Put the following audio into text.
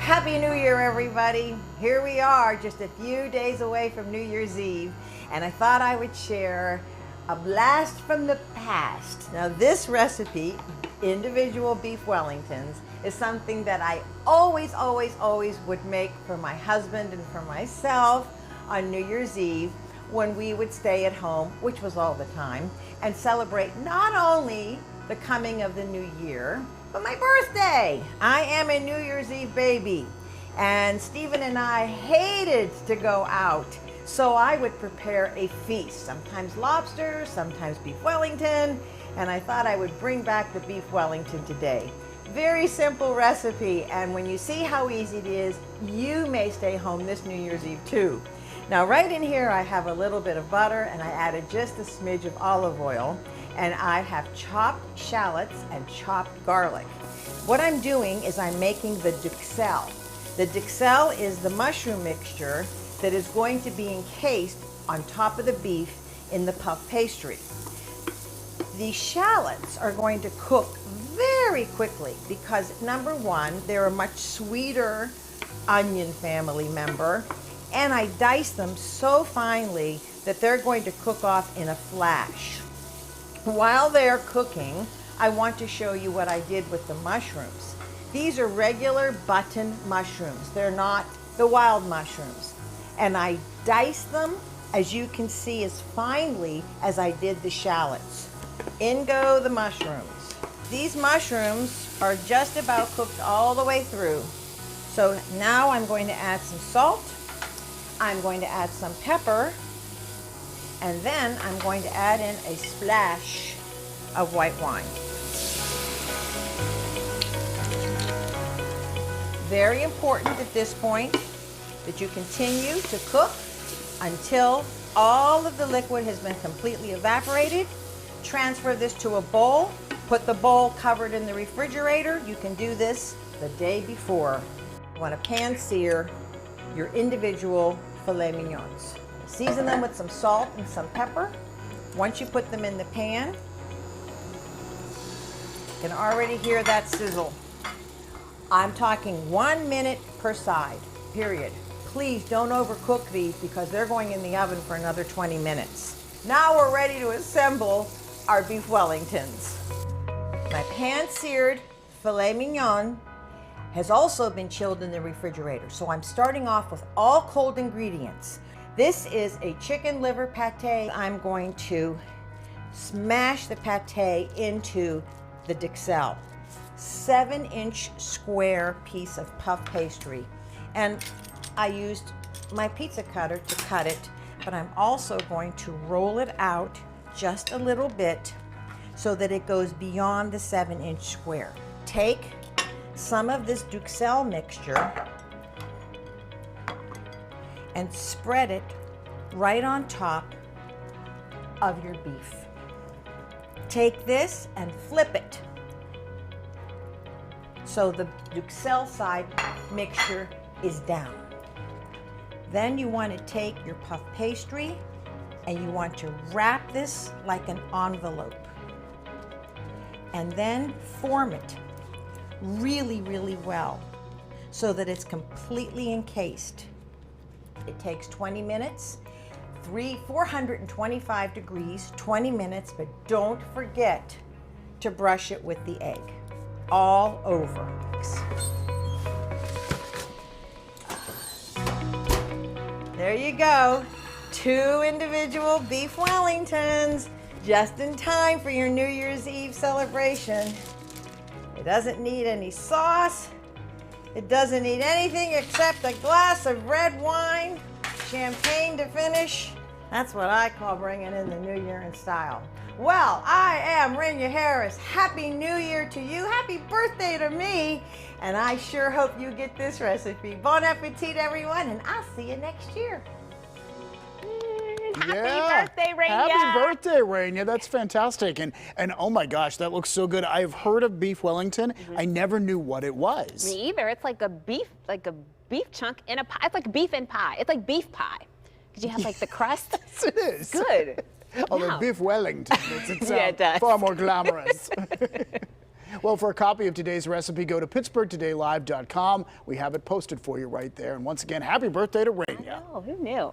Happy New Year, everybody. Here we are, just a few days away from New Year's Eve, and I thought I would share a blast from the past. Now, this recipe, individual beef Wellingtons, is something that I always would make for my husband and for myself on New Year's Eve when we would stay at home, which was all the time, and celebrate not only the coming of the new year, but my birthday. I am a New Year's Eve baby, and Stephen and I hated to go out, so I would prepare a feast, sometimes lobster, sometimes beef Wellington, and I thought I would bring back the beef Wellington today. Very simple recipe, and when you see how easy it is, you may stay home this New Year's Eve too. Now, right in here I have a little bit of butter, and I added just a smidge of olive oil, and I have chopped shallots and chopped garlic. What I'm doing is I'm making the duxelles. The duxelles is the mushroom mixture that is going to be encased on top of the beef in the puff pastry. The shallots are going to cook very quickly because, number one, they're a much sweeter onion family member, and I dice them so finely that they're going to cook off in a flash. While they're cooking, I want to show you what I did with the mushrooms. These are regular button mushrooms. They're not the wild mushrooms. And I diced them, as you can see, as finely as I did the shallots. In go the mushrooms. These mushrooms are just about cooked all the way through. So now I'm going to add some salt. I'm going to add some pepper. And then I'm going to add in a splash of white wine. Very important at this point that you continue to cook until all of the liquid has been completely evaporated. Transfer this to a bowl. Put the bowl covered in the refrigerator. You can do this the day before. You want to pan sear your individual filet mignons. Season them with some salt and some pepper. Once you put them in the pan, you can already hear that sizzle. I'm talking 1 minute per side, period. Please don't overcook these because they're going in the oven for another 20 minutes. Now we're ready to assemble our beef Wellingtons. My pan-seared filet mignon has also been chilled in the refrigerator, so I'm starting off with all cold ingredients. This is a chicken liver pate. I'm going to smash the pate into the duxelles. 7-inch square piece of puff pastry. And I used my pizza cutter to cut it, but I'm also going to roll it out just a little bit so that it goes beyond the 7-inch square. Take some of this duxelles mixture and spread it right on top of your beef. Take this and flip it so the duxelles side mixture is down. Then you want to take your puff pastry and you want to wrap this like an envelope and then form it really well so that it's completely encased. It takes 20 minutes, 425 degrees, 20 minutes, but don't forget to brush it with the egg all over. There you go, 2 individual beef Wellingtons, just in time for your New Year's Eve celebration. It doesn't need any sauce. It doesn't need anything except a glass of red wine, champagne to finish. That's what I call bringing in the new year in style. Well, I am Rania Harris. Happy New Year to you. Happy birthday to me. And I sure hope you get this recipe. Bon appetit, everyone, and I'll see you next year. Happy birthday, Rania. Happy birthday, Rania. That's fantastic. And oh my gosh, that looks so good. I've heard of beef Wellington. I never knew what it was. Me either. It's like a beef chunk in a pie. It's like beef in pie. It's like beef pie. Because you have like the crust. Yes, it is. Good. Although beef Wellington, it Yeah, it does. far more glamorous. Well, for a copy of today's recipe, go to pittsburghtodaylive.com. We have it posted for you right there. And once again, happy birthday to Rania. Oh, who knew?